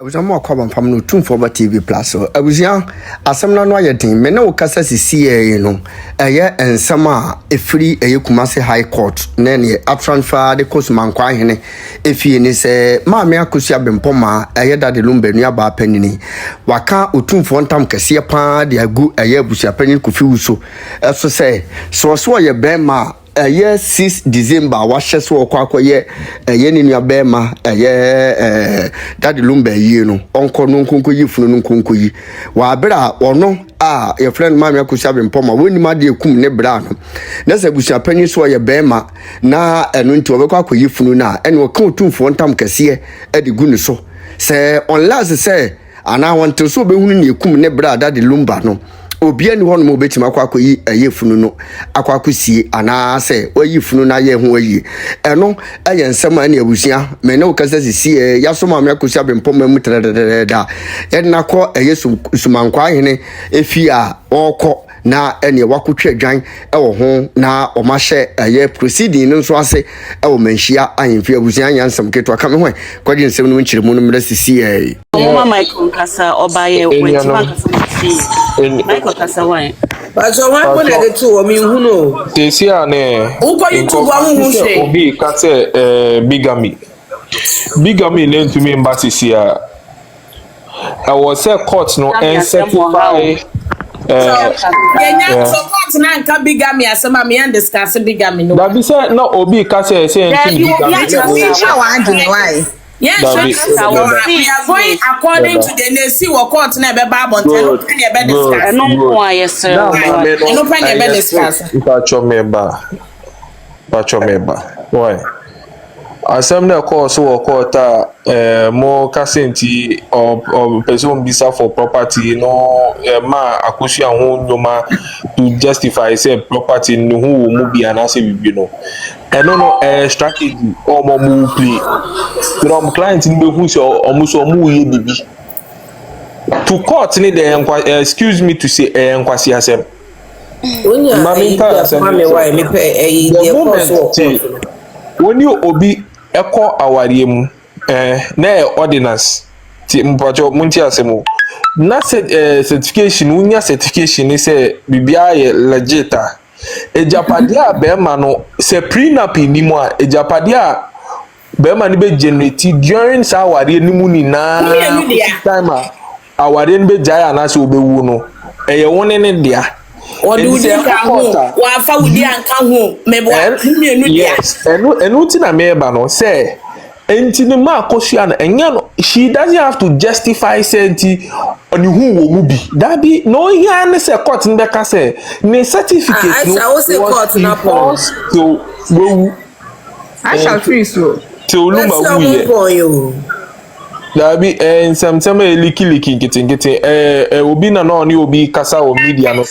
Abusua mo akwa bampam no Otumfuo TV Plus. Abusua asem na no ayedin me ne wo kasa sisi no eye ensem a efiri eye Kumasi High Court na ne atransfer de kosumankwa ahene efie ni se maame Akosua Bempomaa eye dade lumba nua ba panini waka Otumfuo Ntam Kesie pa de agu eye Abusua panini Kofi Wuso eso se so ye bema yes 6 December washe so kwakoye ni nua bema dadi lumba yi no onko no nkonko yi funu no nkonko yi wa bra ono your friend maame Akosua Bempomaa woni ma de ekum ne bra no na se Abusua panyin so ye bema na eno nti obekwa akoyi funu na ene oka Otumfuo Ntam Kesie de gu ne so se on last se ana wonte so behunu ne ekum ne bra dadi lumba no obia ni hono mo betima akwakoyi ayefunu no akwakosie ana se oyi funu na ye ho ayi eno eye nsema na Abusua me ne okasa sisi ya so maame Akosua Bempomaa mu trededa ye na ko eye sumankwa ahene efi a okọ na ene wakotwa dwan ewo ho na omahye eye proceeding no so ase ewo manhia ahemfi Abusua nyansam keto aka me ho kwadi nsem no nchire mu no mra sisi Mama Michael Kasa obaye wetima Michael Kasa why? But so why when I get to o mi hu no. Kesie ane. Uko YouTube wa hu se. Obi kase bigamy. Bigamy na ntumi embassy sia. I was a court no and certify yeah, support na nka bigamy asema me and discuss bigamy no. That be say no obi kase say ntumi bigamy. Yes, we are going according to the NC court na be Bible tell you be discuss. No yes sir. No plan be discuss. Pacho member. Why? Asem na course wo court more kasenti or person bisa for property no ma Akosua ho nyoma to justify say property no hu mu bia na say bibi no. No strategy or more play. From clients in the who's almost ye bibi. To court need the excuse me to say enquasi asem. When you obi echo awari mu na ordinance ti mpacho munti asemu na certification unya certification ni say bibia ye legita ejapadia bema no se prenup ni mu a ejapadia bema ni be generate during sa awari ni mu ni na time awari ni be jaya na se obewu no eye woni ne dia odi ka ho wa fa udi anka ho mebo enu dia enu ti na meba no say enti ni ma Akosua na enya no she doesn't have to justify senti oni hu wo mu bi that be no here ne say court nbe ka say ne certificate no I say court na po so wo I shall free so to lumba wu ye Dabi some liki nkitin obi na no ni obi kasa o media no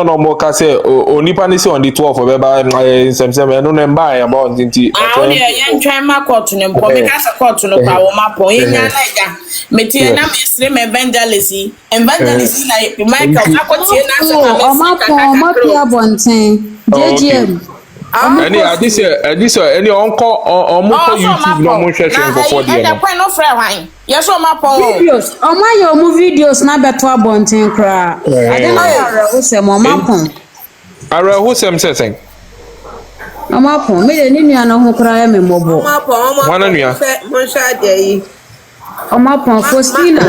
no mo kase onipa ni se on the 12 beba some no nemba ya about nti only yan twan ma court no mpo me kasa court no pa wo mapo yen na ja metie na mesrem evangelist like Michael akotie na so o mapo abonten JGM this any uncle or YouTube no mo share for there no point no frɛ wan yes o mapo videos o ma yo mu videos na beto abonten kra ade na ya o se mo mapo ara who sem setting o mapo me de ni nua no ho kra ya me mobo o mapo wana nua mo sha de yi o mapo Faustina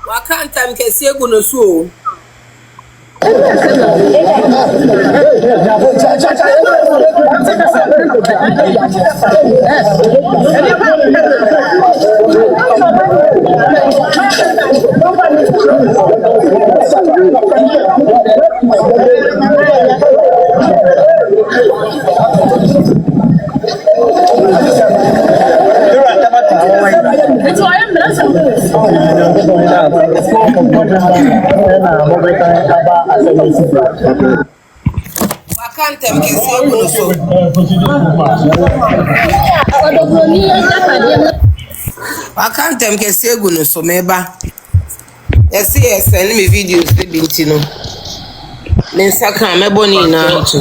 Waka Ntam Kesie gu no so Waka Ntam Kesie gu no so Waka Ntam Kesie gu no so meba Yes, send me videos baby no. Me saka me boni na to.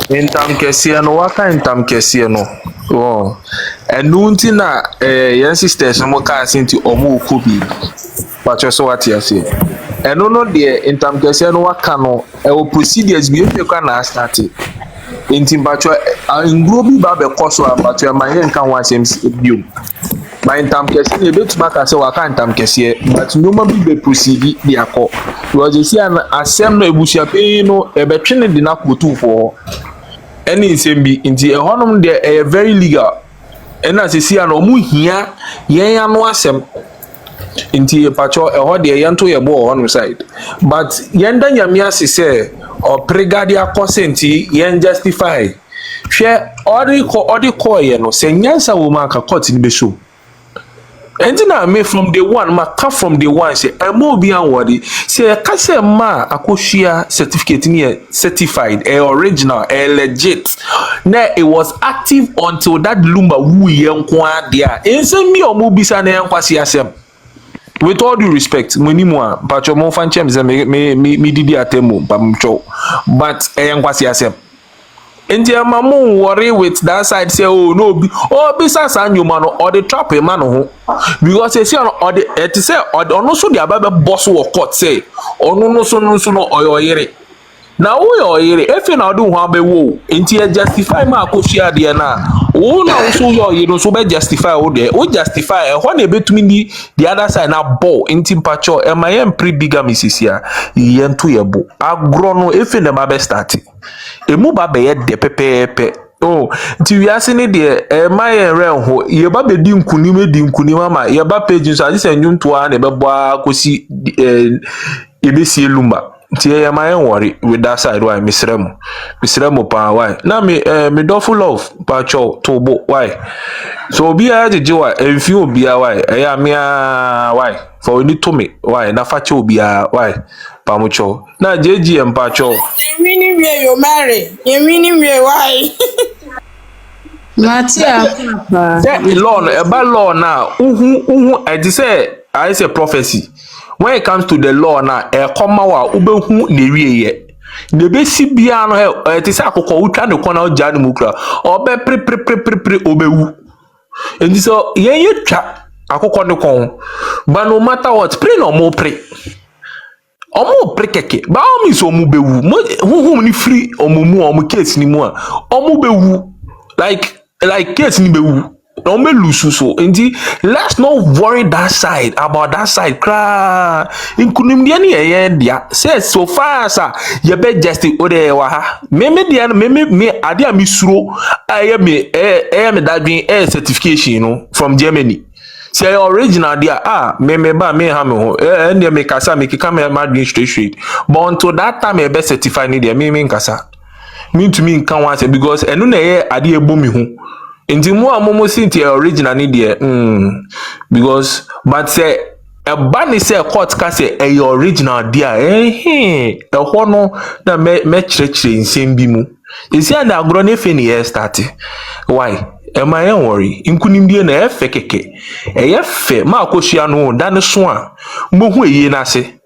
Ntam Kesie no waka Ntam Kesie no. Oh. Enu nti na yen sisters no ka asenti omo okubi. Pacho so what you say. Enu no de Ntam Kesie no waka no procedures bi efe kwa na start. Nti pacho ngro bi ba be koso pacho ma yen kan wa sem biom. My Ntam Kesie e betuma ka se waka Ntam Kesie but no ma bi be proceed di akọ. Because you see an asem no ebusia pe no e betwe ne di na Otumfuo. Any nsem nti ehonom de very legal. Ena se si an omu hia yen anu asem. Nti pacho eho de yento ye bo on side. But yenda nyamia se se o pregadi akose nti yen justify. Hwe odi ko ye no se nyansa wo ma ka court ni be show. And then me from the one, ma come from the one say I'm more beyond worthy. Say I say ma Akosua certificate near certified, original, legit. Now it was active until that lumba woo young kwa there. And send me or mobisa na yankwasi asem. With all due respect, many more, but your more fan chems me didi atemu, but yankwasi asem. And your mamu worry with that side say oh no bisa sanyuma no or the trap a man because they say or the it say or no so the ababa boss or court say or no so no or yere now we or yere if you now do one be wo nti justify ma Akosua de na wo na so your you so be justify wo there wo justify e ho na betumi the other side na ball nti pacho e ma yem pre bigamy sisia yen to yebo agro no if in the ba start emu ba be ye de pepepe oh nti wiase ne de ma ye re ho ye ba be di nkunim ama ye ba page so ase nyunto a na be bo akosi ye be sie lumba nti ye ma ye worry with that side why misrem pa why na me do full of pacho tobo why so obi a jeje why enfi obi a why ya me why for ni to me why na fache obi a why pamucho na jeje pacho Winning way you marry. You winning way why? Matia. That law about law now. I say prophecy. When it comes to the law now, comma wa ubehu newie. The basic bia no it is akoko utwa ne kona oja ne mukra. Obe pre obewu. And so ye twa akoko ne kon. But no matter what, pray no more pray. Omo prekeke ba omi so omu bewu huhum ni free omumu omu case ni mu a omu bewu like case ni bewu no me lusu so enti let's not worry that side about that side kra inkunim dia ni ye dia say so far as ye be just ode wa ha me dia no me ade a mi suro aye me that doing certification no from Germany. Say original there me ba me ha me ho and me kasa me kika me madwin straight but until that time e be certify ni there me nkasa me to me kan wan say because enu na ye ade ebo me ho enti mo amomo sinti original ni there because but say e ba ni say court ka say e original there e ho no na me chire nsem bi mu isi and agro na fe ni ye start why am I worry inkunim die na efe keke efe ma Akosua no dan so a mbohu eye na se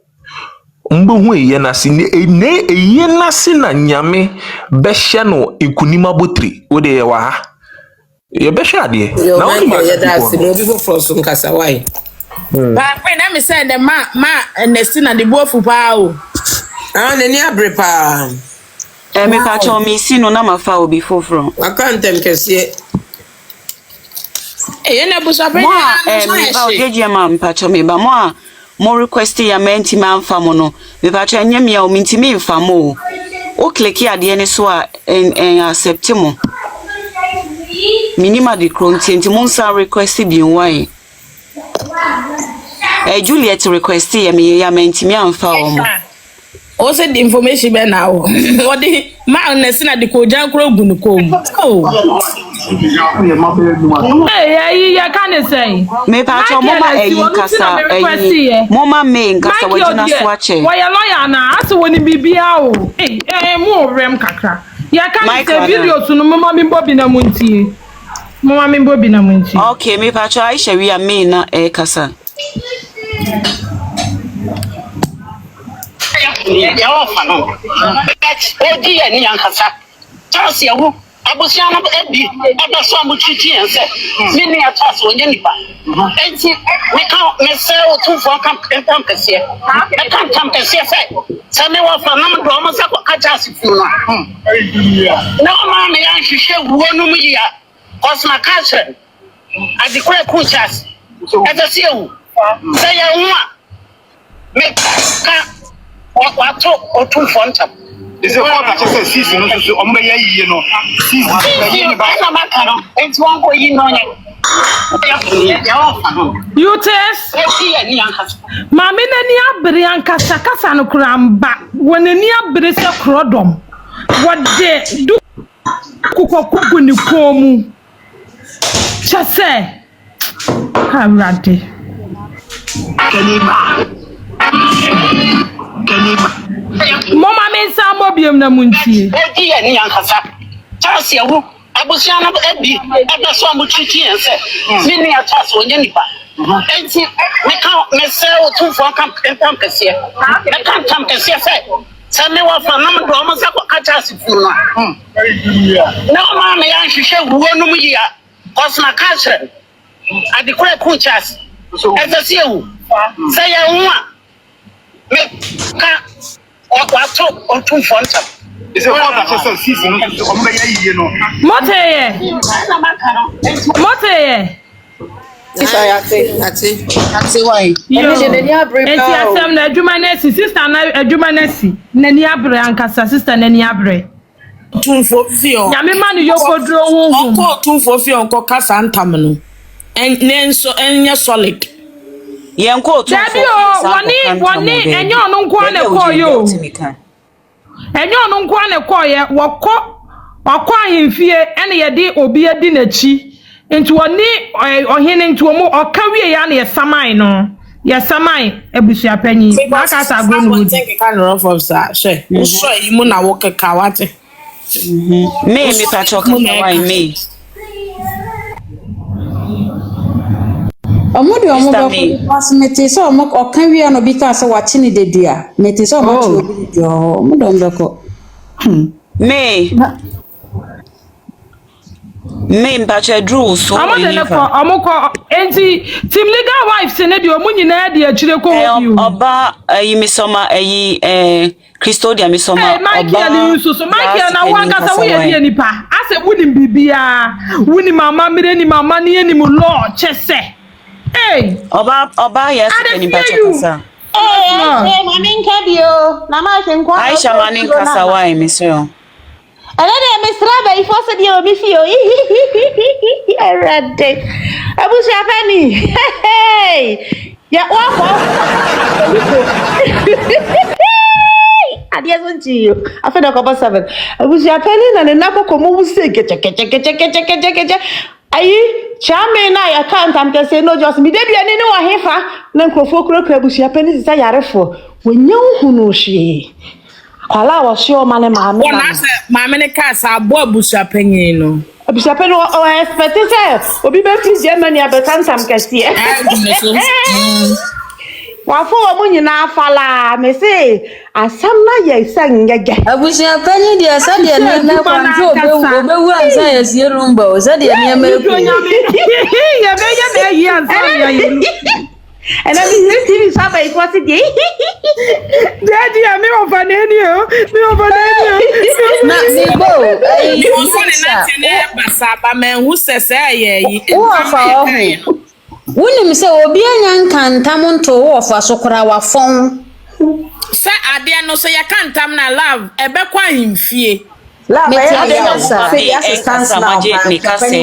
ne eye na se na nyame be hye no inkunim abotri wo de wa ha ye be hye ade na wo ma ye da se no bi for so nkasa why ba pe na me say the ma na si na de bofu pa o na ni abre pa me ka cho me si no na mafa obi foforo Ntam Kesie na Abusua pe me ba ojeje ma mpacho me ba mo request ya menti ma mfa mo no me pacho anya me a o mintimi mfa mo o click ade ne so a en accept mo minima de content mo nsa request bi why Juliet request ya me ya menti mi amfa o mo o se the information be na o the ma na si na de ko jan kro gun ko ya kan say me pa cho mo ma kasa mo ma me kasa wajina so ache wo ya lawyer na ase woni bibia o mo rem kakra ya kan say video tunu mo ma mi bobi na muntie okay me pa cho Aisha wi ya me na kasa ya ofa no but odi ya ni ankasa chance ya wo Abusua na ebi so amuchichi ense me ni atas onye nipa enti me se Otumfuo kan Ntam Kesie me kan Ntam Kesie se me wa fa na me do mo se ko kacha asifu no na ma me yan hwehwe wuo no mu ya kosma kache adikwe kuchas ese ewu se ya hu a me ka wato Otumfuo Ntam is a water just season on my year no season by some macano it's one way you know you test Mami nani abere ankasa kasa no kuramba wonani abere se krodom wode du kukokugu ni komu chase Awurade Mama mensa mobiem na muntie. Odi ya ni ankasa. Chance ya wo. Abusua na ebi so amuchichi ense. Me ni atase onye nipa. Enti me se Otumfuo kan Ntam Kesie. Me kan Ntam Kesie se me wa fa na me do mo se ko kacha asifu no. Na ma me yan hwehwe wuo no mu ya. Kosma kache. Adikwe kuchas. Ese ewu. Se ya hu a. Me ka wato Otumfuo Ntam is a water just season on my year no Moteye Ati why enti asem na adwuma nesi sister na adwuma nesi nani abre ankasa sister nani abre Otumfuo fio nyame ma no yokodro honhom Otumfuo fio nko kasa Ntam no enso enye solid Yenko Otumfuo woni enye onu nko na koyo enye onu nko na koye wokọ ahemfie ene yede obi adi nachi enti woni ohene enti omo okawie ya na yesaman no yesaman Abusua Panyin aka sa go no think can rough of say so imu na wo keka wate me pacho kaka why me Omodi omo pass meti so omo okan wi no bi ka se wachi ni dedua meti so omo chi obi dedua omo mbeko me mpacha drew so amoko enti team legal wives ne de omu nyina de akire ko hobi oba yimisoma Christodia misoma Michael so Michael na waka sa we de nipa ase wuni bibia wuni mama mire ni mama ni eni mu law chese hey oba yes ni mpacha kasa mami nkadio na ma se nkwa Aisha mani kasa why misyo Ala de mesraba ifo se di omi fio. Erade. Abusua Panyin. Hey. Ya wa ko. Adias onjiyo. Afeda ko ba 7. Abusua Panyin na ne nakoko mo wuse keche. Ayi, chame na ya kan Ntam Kesie no just mi de bia ni wa hefa na nkrofo kura Abusua Panyin sisa yarefo. Wonya hunu hwe. Kwala wa sure mane maame na se maame ne ka sa abo Abusua Panyin no Abusua Panyin o expect say obi be free Germany abeka Ntam Kesie wa fo wa munyina afala me say asam na ye sangege Abusua Panyin dia sa dia ne na kwanto obewu ansa ya sie rumba o sa dia ne meku ya be yi ansa ya yi and I mean TV saba ikwa se dey daddy me over na me go mi won so ne na tene basaba men hu sese aye wo afa o wonim se obi anya nkantam nto wo afa so kora wa fon se ade no so ya kantam na love ebe kwa himfie la me ya assistance now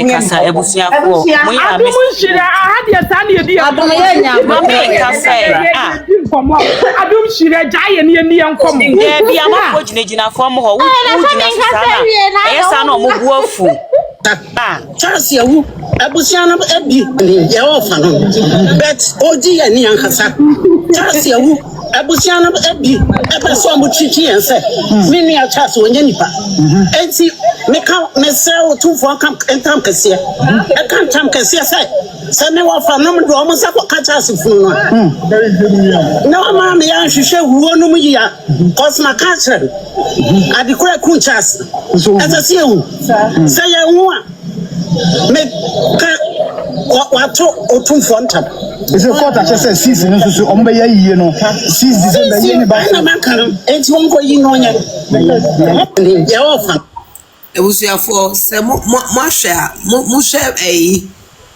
kasa Abusuafo mo ya me shira ahade tane di adom ya nya mama kasa adom shira jaye ne ni enkom de bia mafo ginagina fo mo ho wo gina sana esa na mo buafu chance ya wo Abusua na ebi ya ofa no but odi ya ni ankasa Chasi ewu Abusua na ebi ebe so mo chichi ense me ni a chance wonye nipa enti me ka me se Otumfuo kam Ntam Kesie e kan Ntam Kesie se me wa fa no do mo sa ko ka chance funu no na ma me ya hwehwe wuo no mu ya cause na ka chere adikura kun chance ese se ewu se ye hu a me ka wato Otumfuo Ntam is a quarter says season so ombe ya yie no 6 December yeni ba na makano enti wonko yi no nya ya ofa Abusua se mo share mo share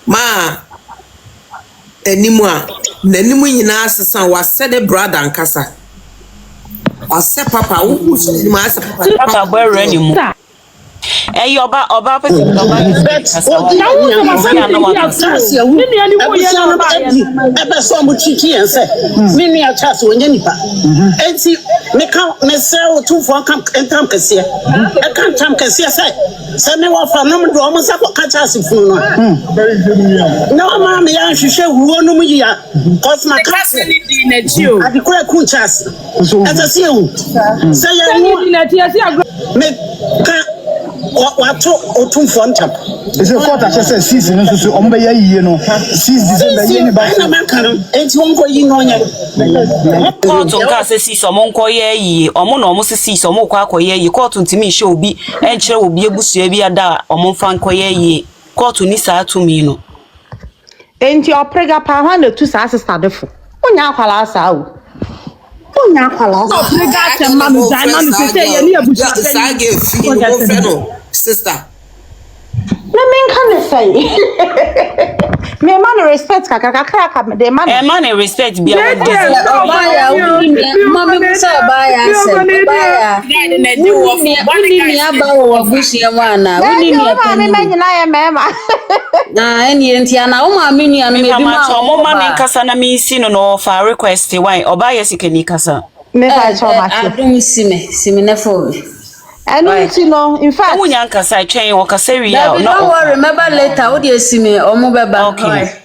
ma enimu a nanimu nyina asesan wa se de brother nkasa wa se papa wo ni ma se papa boy rani mu oba pe oba ebe so mo chichi ense me ni a chance wonye nipa enti me ka me se Otumfuo kam Ntam Kesie e kan Ntam Kesie se me wa fa no do mo sa ko ka chance funu no na ma me ya hwehwe wuo no mu ya cause na ka se ni di na ji o adikura kun chance ese se ewu se ya me ka wato Otumfuo Ntam is a quarter says season so ombe ya yie no 6 December yeni ba na makano enti wonko yi no nya court nka se si so monko ye yi omo na omo se si so mo kwa akoye yi court ntimi hye obi enkyere obi ebusua bi ada omo fa nkoye yi court ni sa atumi no enti oprega pa ha na tu sa sister defo onya akwala sa o onya akwala sa oprega tema no diamond se ye ni abusua sa ge fi no feno sister na men kan say me man respect kaka de man man respect bi a mama musa baya se baya na di wo ni aba wo abusia wana woni ni apani me nyina ye mema na eni enti ana wo ma me nua no me bi ma mo ma me kasa na me si no for request why oba ye sikani kasa me fa choma adum sime na for and you know in fact wo nyan kasa twen wo kasa wi no remember later wo dey see me omo beba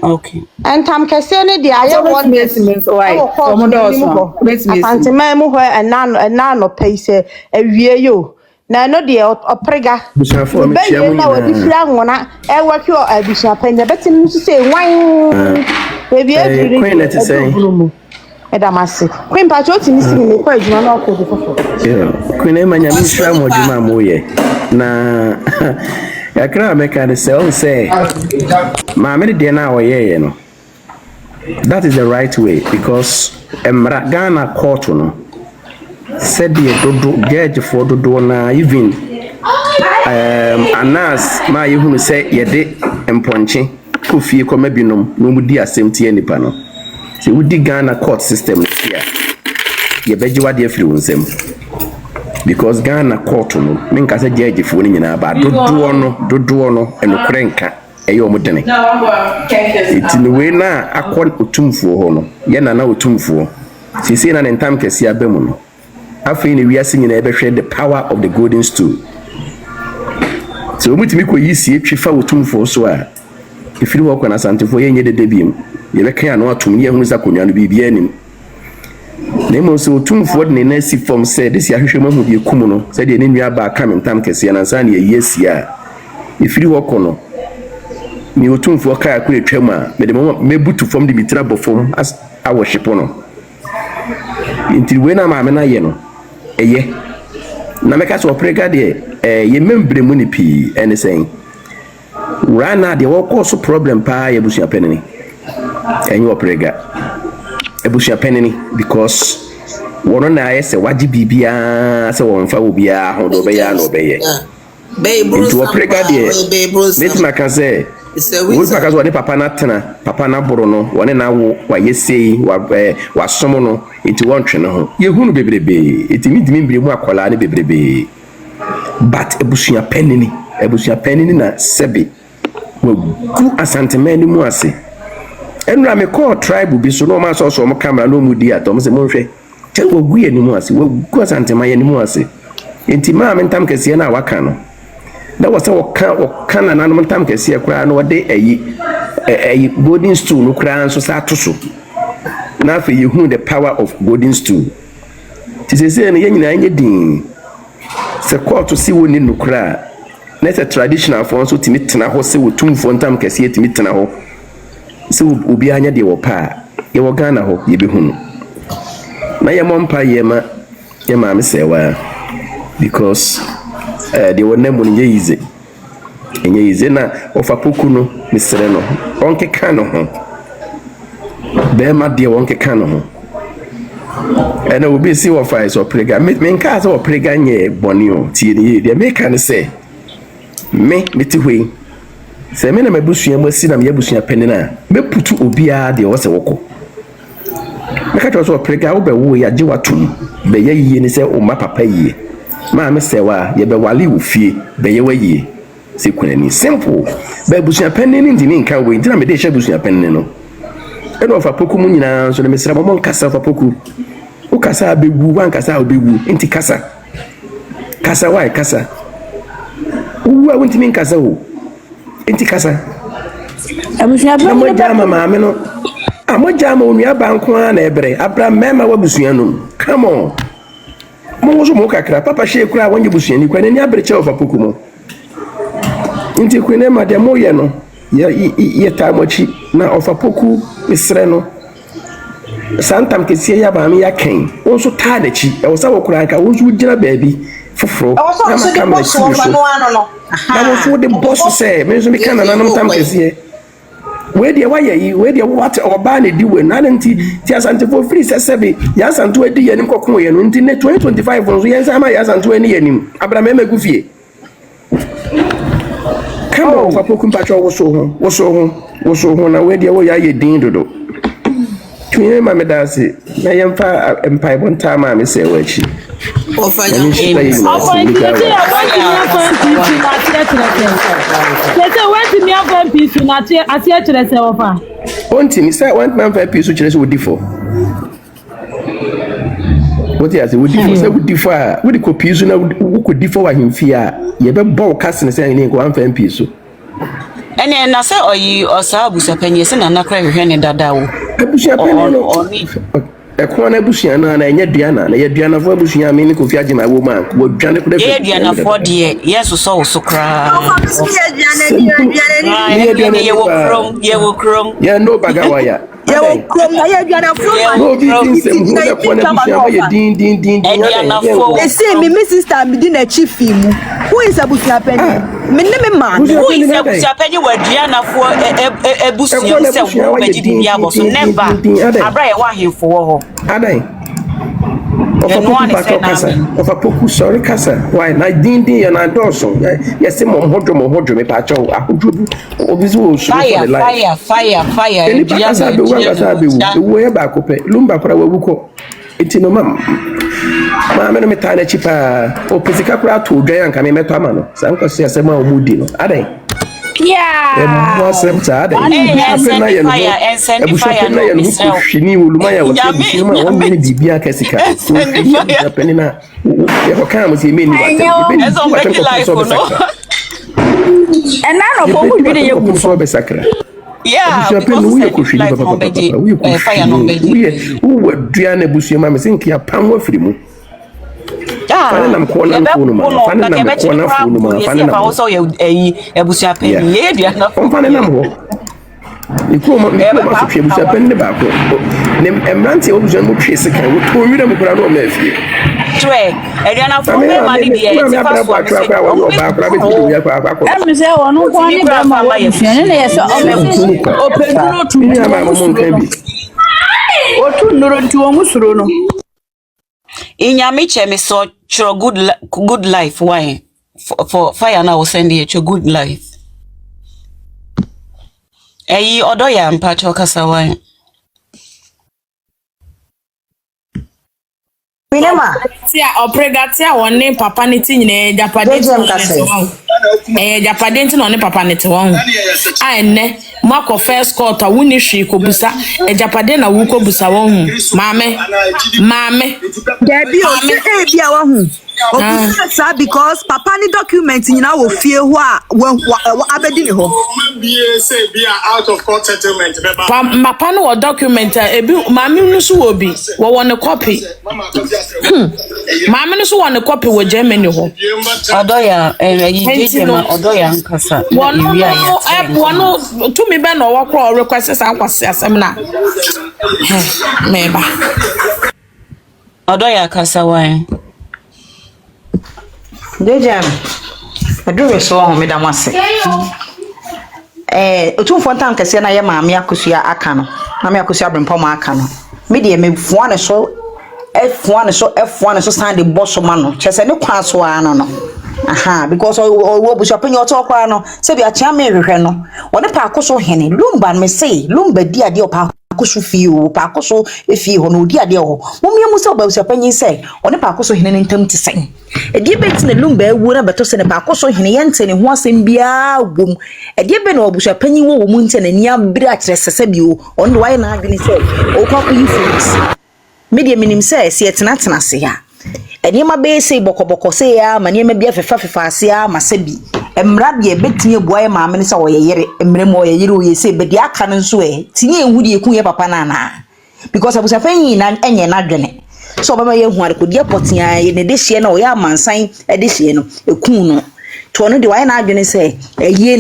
okay Ntam Kesie ne dia ye one measurements why omo do so asantema mu ho enano paise awie yo na no de oprega busafo me chia mu na wadi fira ngona e waki o abusha panya betin su se wan baby e queen let say edamase queen pa cho timi simi me kwa adwuma na okodi fofo queen e manya mi shira mo dwuma mo ye na yakra meka de say ma me de na wo ye no that is the right way because emra Ghana court no said the dodo judge for dodo na even anas ma yehunu say ye de emponche kofie ko mabinom no mu di asem tie nipa no se wudi Ghana court system here ye beji wade afiri wonsem because Ghana court no menka say judge fo ni nyina ba dodo no enokre nka eyo omodene itini we na akọ Otumfuo ho no ye na Otumfuo sisi na Ntam Kesie abemu no afei ni wiase nyina ebehwe the power of the golden stool so mutimi ko yisi etwifa Otumfuo so a ifiri wo kwana santefo ye nye dede biem ye beka no atum ye hunu za konwa no bibia anim na mo so Otumfuo de na si form said this ya hwehwe mahu de kum no said de nwa aba ka Ntam Kesie na san ye yesi a ifiri wo kono ni Otumfuo ka akọ etwam a me de mebutu form de bitira bofom as a worship no inti we na ma me na ye no eye na meka so prega de ye membre mu ni pi ene sen rana de wo cause problem pa ye busua penini enyo prega ebusua penini because wono na aye se waji bibia se won fa obia ho do be ya no be ye inti wo prega de let ma kan say we because what papa na tena papa na boro no wone na wo wa yesei wa somo no enti wontwe no ho ye hunu bebrebe enti midimi mbire mu akola ne bebrebe but ebusua penini na sebe wo gu asantemani mu ase enra me call tribe bi so no ma so mo camera no mu di atom se mo hwe te wo gu ye ni mu ase wo gu asantemani ni mu ase enti ma me Ntam Kesie na waka no that was our can and animal Ntam Kesie kra no de ayi golden stool no kra nso sa to so Now for you who the power of golden stool. Tis a saying yen any ding. Se call to see one in the cry. Let a traditional for also to meet na horse with Otumfuo Ntam Kesie to meet na ho. So ubi anya de wopa. Ye wogana ho ye be hunu. Na ye mompa ye ma me say wa because they were name on ye easy. And ye easy na ofa poku no misre no. Onke kano ho. Be ma de wonke kano ho. And I will be see what fires or prega. Me cars or prega nye bonio. Tie de make can say. Me way. Say me na me busua mo si na me busua penina. Me putu obia de wo se woko. Me ka so prega wo be wo ya je watum. Be ye yie ni se o ma papa yie. Ma me se wa ye be wale wo fie be ye wa yie. Se kunani simple. Be busua penini ndi ni nka we ndi na me de hye busua penini no. E no fa poku mu nyina so na me sra mo nkasa fa poku. O kasa bewu wan kasa obewu enti kasa. Kasa why kasa? Uwa won't mean kasa o. Enti kasa. Abusua mo jama maame no. Amo jama onua banko na ebre. Abra mema wabusua no. Come on. Mo so mo kakra papa she kura wonye busua ni kwa ni abreche ofa poku mo. Enti kwene ma de mo ye no. Ye ta mochi na ofa poku misre no. Santam Kesie ya ba mi ya ken. Onso ta da chi. E wo sa wo kura ka onso gina baabi. Fufuro. Na ma so the boss say, me so me kan na Ntam Kesie. We dey why yi, we dey what oba na di we na nti ti asante for free sebe. Ya asanto edi yanim kokon ye no nti ne 2025 onso yen sa ma ya asanto ani yanim. Abra me magufie. Come on, for pokum pacho wo so ho na we dey wo ya ye din dodo. Twin ma me dase na yemfa empire bon time me say wachi. Onti say one man 5 piece chire so differ. What you say would differ say would differ we the piece na we could differ wa himfia ye be bow cast na say ni ko 1 piece. Ene na say oyi osa Abusua penye se na nakra hwehwe ne dada wo. Abusua penye no. Ekwa na Abusua na enye duana na ye duana fo Abusua me ni Kofi Agina wo ma wo duane ko de. Ye duana fo de yeso so so kra. Ye wo krom. Ye no bagawa ya. Ye wo krom na ye duana fo ma. No bi tin se mu na ko na Abusua ye din. E say me sister me di na chief mu. Who is Abusua penye? Me ne me man. Who is Abusua penye wa duana fo Abusua se wo be di bia bo so never. Abra ye wa hemfo ho. Adai. Of a poku sorry kasa. Why na din ya na doso. Yes mo hodro me pa cho. Ahodu obizu so for the life. Fire. Eni kasa be wa kasa be wu. We ba ko pe. Lumba kora wawuko. Enti no mam. Ma me no meta na chipa. O pesika kora to dwan kan me meto ama no. San ko se asema o mudi no. Adai. Yeah. Wasem tsade. Fire. Na ye no hwini uluma ya wote bishima won me bibia kasika. So ya penina. Ya ko kan mo se me ni wate. And now no ko bi de ye ku so be sakra. Yeah. Fire no be. We dua na busuama me sinki ya panwa firi mu. Fana na mkona mkono ma. Fana na mkona mkono ma. Fana na also Abusua penye ye dua na. Fana na mho. Niko ma so Abusua penye ba ko. Ne emrante Abusua mo twese kan. Wo to wira mo kura no ma afie. Twe, dua na fo me ma ni de. Me abra ba twa kwa wo ba kura be ti ya kwa kwa. Em se wonu kwa ni ba ma wo fiane na yeso o pedro tu ni ama mo nkan bi. O tu nuro nti wo musuro no. Inyame che me so chro good life why for fire now send you to good life. Eyi odo ya mpacho kasa why. Minema tia opregatia woni papa ne ti nyine japade japade nti no ne papa ne te won ai ne mako first quarter woni hwi ko busa japade na wo ko busa won hu maame Debi o se bia wa hu Obusa because papa ni document nyina wo fie ho a abedi ne ho. Say be out of court settlement. Papa no document ebi maami no so wo bi wo won copy. Maami no so won copy wo Germany ho. Odoya yijema odoya nkasa. Wono to me be no wo call request san kwase asem na. Meba. Odoya kasa wan. Dejam. Aduru so ho me da mase. Otumfuo Ntam Kesie na ye maami Akosua aka no. Maami Akosua Bempomaa aka no. Me de me fuane so F1 so stand the boss man no. Chese ne kwa so ano no. Aha, because we bush up in your talk no. Say be a chairman hwehwe no. One pa Akoso hene. Lumba me say, lumba di ade opa Akoso fie o, pa Akoso efie ho no di ade ho. Mumia mu say bush up in say, one pa Akoso hene Ntam te sen. E die bet na lumba ewu na beto se ne pa Akoso hene yente ne ho asem bia wom. E die be na bush up in wo mu nte na ni abire a kire sese bi o. On do why na adwene say, o kwa ko influence. Media minim say se etena se ya. Eniema be say bokoboko say ya maniema bia fefa ase ya masabi. Emra bia betimi ebuaye maame ne say oyeyere emre mo oyeyere oye say be dia aka nso tinye ehudi eku ye papa na na. Because abusa fanyi na enye na dwene. So baba ye hu ade ko dia potia ye ne de hye na oya mansan e de hye no eku no. To no de why na adwene say eye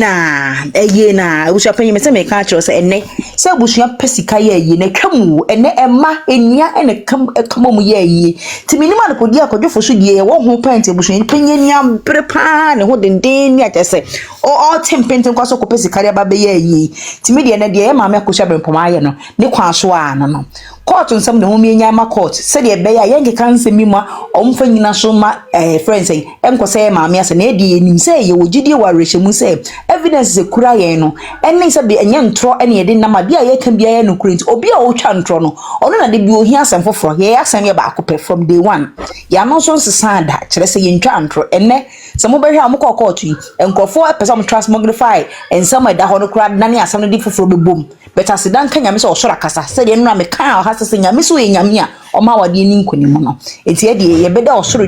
na abusa fanyi me say me ka kire say enne say abusa pesika ye eye na twamu enne emma enua ene kamo ye eye ti minima no ko dia kodwofo so die wo ho pant abusa penye nia brepa ne ho denden ni atese o tempenten kwaso ko pesika ya baba ye eye ti me de na de maame Akosua Bempomaa ye no ne kwa so a no court nsam ne ho me nya ma court se de be ya yenge kan se mi ma omfa nyina so ma friends say enko say maame ase na e de nim say ye wogidie wa rehemu say evidence se kura ye no enne se be enye ntro ene ye de nama bia ye kan bia ye no kurint obi a wo twa ntro no ono na de bi ohi asem foforo ye asem ye ba akopɛ from day one ya no so nsesa da kire se ye ntwa ntro enne se mo behwe amukọ court yi enkofo apesa mo transmogrify ensam da ho no kura na ne asem no di foforo bebom beta se dan kan nyame se osoro kasa se de no na me kan ha se nyame so ye nyame a o ma wade ni nkonim no enti e de ye beda osoro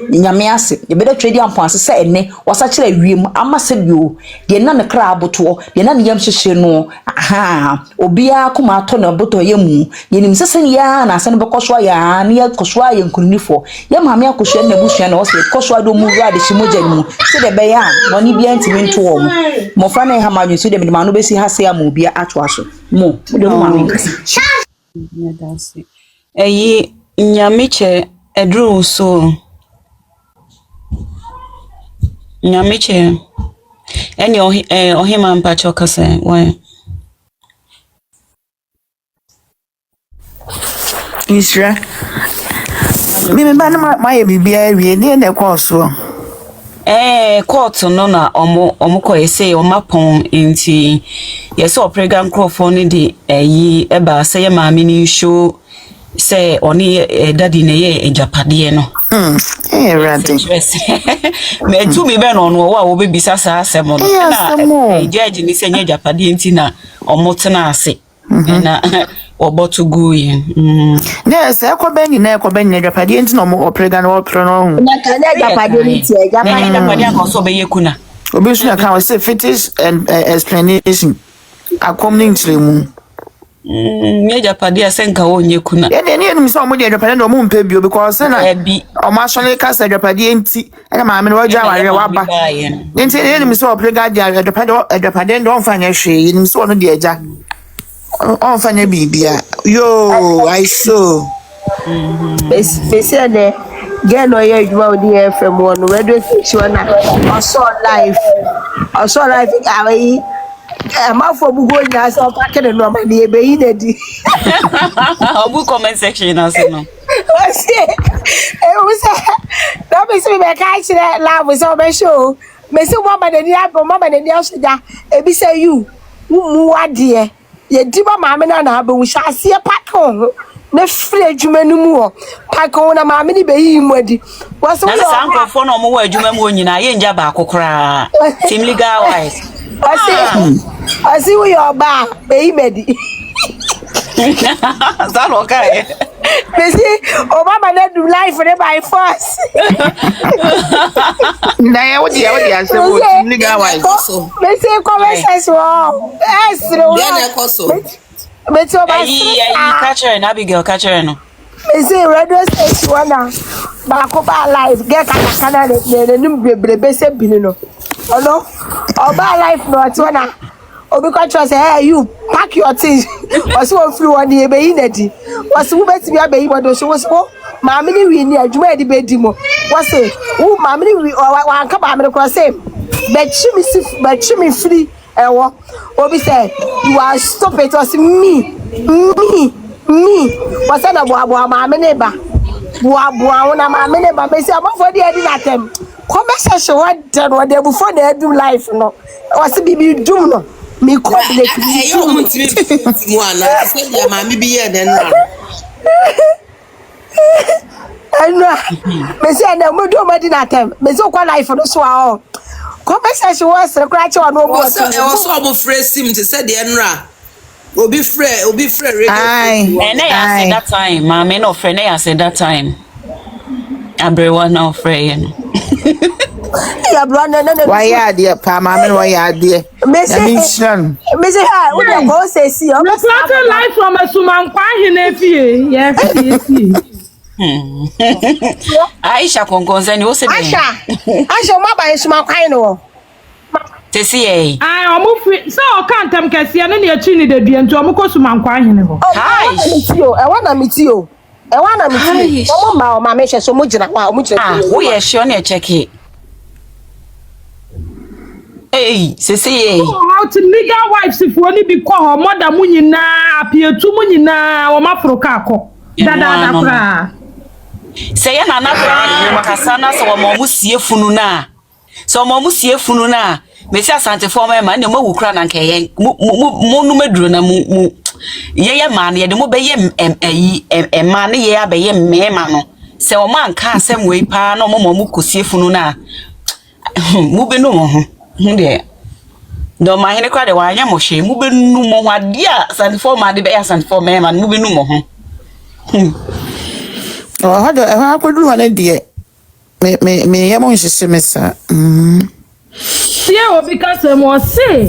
nyame ase ye beda trade ampo ase se enne wasa kire wiem ama se bio de na ne kra aboto de na ne yam hyehye no aha obia kuma ato na aboto ye mu ye nim se ya na ase no bekoso ya na ye koso ya nkunifo ye maame Akosua na busua na o se koso do mu ra de himoja mu se de be ya no ni bia ntimi nto wo mo fa na ha manyu so de me ma no besi ha se ya mo obia ato aso mo de mo maame kasa Eyi nyamiche edru so nyamiche eni ohima mpacho kasa why Isra me ba na my bibia wie ne na kwaso court no na omo ko ese o mapon enti yese opregan crofo ni di eyi eba se ye maami ni show se oni daddy ne ye ejapade no rade me tu mi be no no wo be bisa sa asem no na judge ni se nye ejapade enti na omo tena ase na obotu go yin na se ko ben na ejapade enti na omo opregan wo pro no na ka ejapade ni ti ejapade akoso be yekuna obi so na kan say fetish and explanation accompaniment mu ejapade asenka wo nyekuna ye ne nim so mo de ejapade no mo mpe bio because na o ma so le ka sa ejapade enti na maame no waja ware waba enti ye nim so opregan ejapade ndo mfa nya hwe ye nim so no de eja on fanya bibia yo I saw Kesie de get no ye juma odi FM one radio station na also live ayi ma for bugo nya so pakene no ma de be yi dedi obu comment section na so no was that be so be ka chire live so be show me say mama de ni abo mama de ni osoja e bi say you mu ade ye di ba maame na aba wu hyase pakon na free adwuma no mu ho pakon na maame ni be yi mu adi was na san kofo na omo wa adwuma mu onyina ye nja ba akokora team legal wise asi we your ba be yi medi Zalo kai Messi, Obama let do life for them by force. Na what dia say what nigga wise. Messi conversations wow. Yes, Messi Obama. Catch her and Abigail catch her no. Messi radio station wana. Ba life get kana the num bebrebe se binino. Ono Oba life no atwana. Obi kwatwa say hey you pack your things. Wasi won free one dey be inedi. Wasi wo beti bia be yibodo so wo maami ni wi ni adwuma edi be di mo. Wasi wo maami ni wi wa anka maami ni ko say be me free ewo. Obi say you are stupid wasi me. Wasi na boa maami ni ba. Boa wona maami ni ba me say abofo dey edi na tem. Conversation what dey before they do life no. Wasi bibi dum no. Me complex you want me to say your mommy be here then me say na mo do madi na tem me say kwa life no so a conversation was scratch on no more so mo phrase him to say the enra obi free radio and I said that time mama no friend I said that time everyone now friend ya brother no why ya there pa mama why ya there me say ha we go say see o started life from a suman kwa hine fie yeah fie Aisha kongonza ni o se Aisha ma ba suman kwa no Tesi eh ai omo free so o kan Ntam Kesie no na echi ni de dua nti omo ko suman kwa hine ho e wana miti o omo ma o ma me hye so mo gina kwa o mo gina wo ye hye o na check it hey sisi how to legal wives if we be call her mother mu nyina apietu mu nyina o mafro ka akọ dada kra say na na bra kasa na so mo mu sie funu na so mo mu sie funu na me si asante for ma na mo wukra na nkaye mo nu maduro na mu ye ma na ye de mo be ye ma na ye abeye mema no se o man ka asem we pa na mo mu kosie funu na mu be no mo ho Nde do ma hene kwa de wa anya mo hwe mu be nu mo ho ade a asante for ma de be asante for mema mu be nu mo ho oh hado e ha kodu ho na de me ye mo nhihye me sa sie obi ka se mo se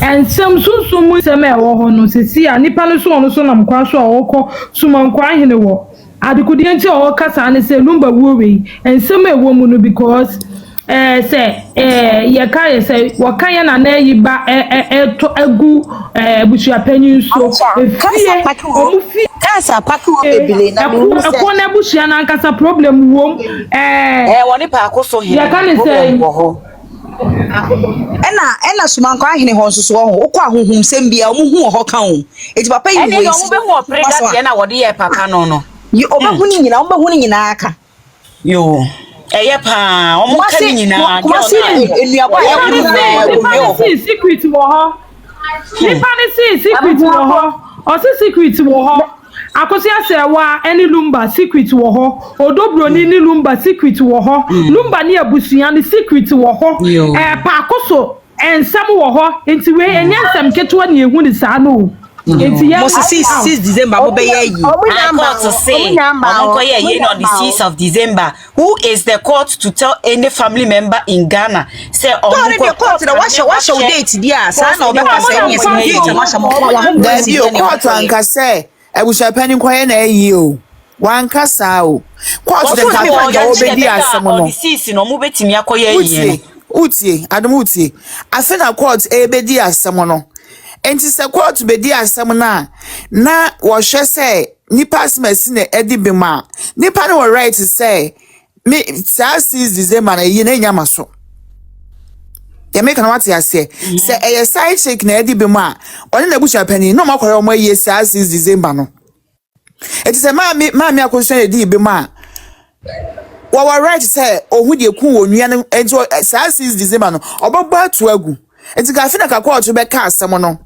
ensem sunsun mu se me wo ho no sesi a nipa no so na mkwa so a wo ko suman kwa hene wo adikudi enti o kasa ne se number wo we ensem e wo mu no because say ye kai say wakanya na yi ba to agu Abusua Panyin so kasa paku obebele na me say ko na Abusua na nkasa problem wom woni pa Akosua ye kan say ena sumanko ahene ho nsoso ho ukọ ahohum sem bia omuhu ho kan o eti papa yi we ene no be ho prega de na wode ye papa no yi obahu ni nyina aka yo eye pa o mo kan nyina enuaba ya secret wo ho nipa ni secret wo ho o secret wo ho Akosua se wa any lumba secret wo ho odobro ni lumba secret wo ho lumba ni Abusua ni secret wo ho pa Akoso ensam wo ho enti we enyasam keto na ehu ni sa no enti ya 6 December mo be ye yi to say on the 6th of December who is the court to tell any family member in Ghana say court na washa date dia sa na obeka say yes date washa mo court anka say Abusua Panyin kwaye na yi o wanka sa o court de ka obedi asem no the 6th no mo betimi akoye yi utie adom utie afena court ebedi asem no enti se court bedi asem na wo hwe say nipa smasi na edi bima nipa no right say me 6 December na yi na nyama so ya make na what ya say say e side check na edi bima oni na Abusua Panyin no makwere o maye 6 December no enti se mami Akosua edi bima wa right say ohu de ku wonua no enti 6 December no obaba atu agu enti ka fina ka court be ka asem no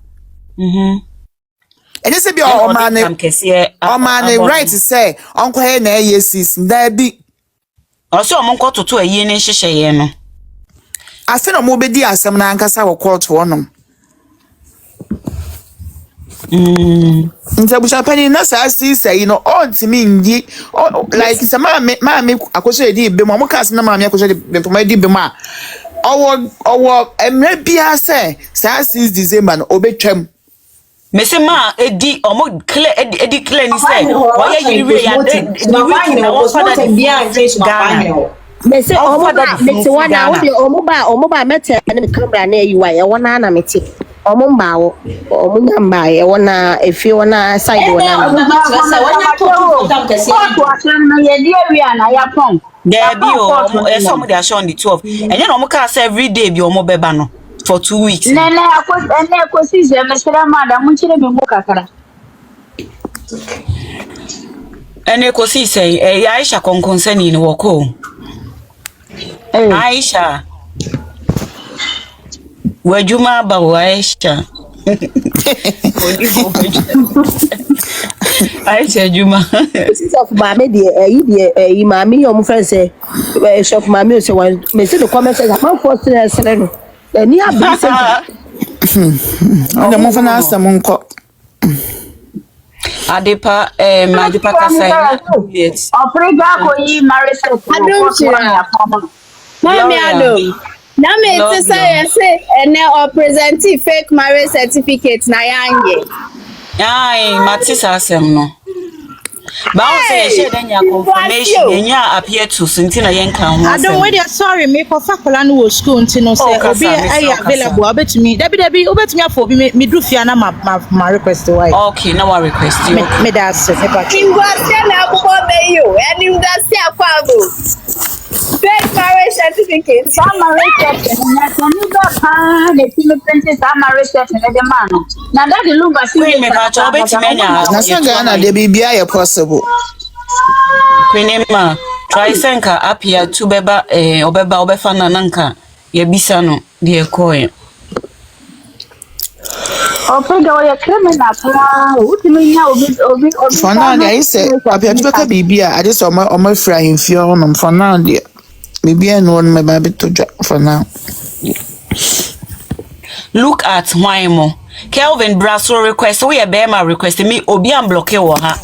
eni se bi o man right say onko na yesis nda bi o se o mon ko toto ayi ni hyehyeye no afina mo be di asem na ankasa wo court wonom Nti Abusua Panyin na sa say you know all to me ndi like some maame Akosua edi Bempomaa mo cast na maame Akosua de Bempomaa edi Bempomaa owo emre bia say sa 6 December no obetwam Mese ma edi omo clear edi clear ni say why you we ya the week na one father bia face Ghana Mese omo ba mete wana wo de omo ba mete na camera na yi wa ye wona na mete omo mba wo omo nyamba ye wona efi wona side wona Debi o some they are shown the 12 and then omo ka say every day bi omo beba no for 2 weeks nene akosi je mesera madam munchire be mu kakara ene kosi say Aisha konkonsani ni woko Aisha wajuma ba Aisha Aisha Juma this of mama de mama your friend say shop mama say one me say the comment say am for say no ni abi say ona mo fana asam nko Adepa kasai yes Africa ko yi marriage Mommy Ado na me say or present fake marriage certificate na yanje ai matisa asem no ba o say share den ya confirmation enya appear to sintina yenka ho I don't wait sorry me ko fakola no school ntino say obi ay available obetumi dabi obetumi afọ bi me do fia na ma request why okay now I request you me that say na abubo be you and you that say akwabo fake marriage certificate some marriage certificate na tani ba pa de timi print some marriage certificate de man na that the lumba see me ka cho obetumi anya na say Ghana de bibia ye possible Kwenema try senka apia to beba obefa na nanka ye bisa no de koe Ofega we criminal pra utimi nya obi for now they say apia to beka bibia I just omo fra himfio no for now de bibia no me ba beto for now look at Waimo Kelvin Brasso request we a bema request me obi am block e wo ha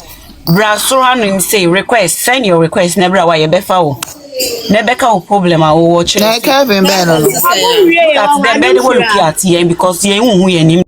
Brasso hanu say request send your request never why befa wo nebeka o problem a wo watch na Kelvin be no at the bed wo look at here because ye hu ye nim